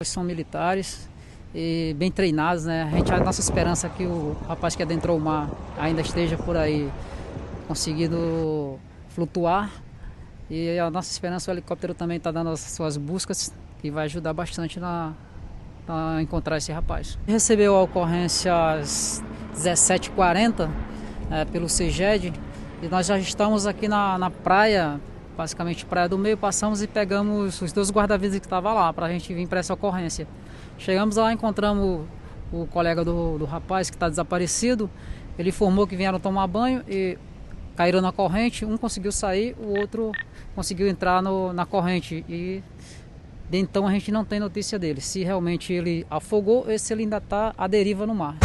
São militares e bem treinados, né? A nossa esperança é que o rapaz que adentrou o mar ainda esteja por aí conseguindo flutuar. E a nossa esperança, o helicóptero também está dando as suas buscas, que vai ajudar bastante a encontrar esse rapaz. Recebeu a ocorrência às 17h40 pelo CEGED e nós já estamos aqui na praia, basicamente Praia do Meio, passamos e pegamos os 2 guarda-vidas que estavam lá para a gente vir para essa ocorrência. Chegamos lá, encontramos o colega do rapaz que está desaparecido. Ele informou que vieram tomar banho e caíram na corrente. Um conseguiu sair, o outro conseguiu entrar na corrente e então a gente não tem notícia dele, se realmente ele afogou ou se ele ainda está à deriva no mar.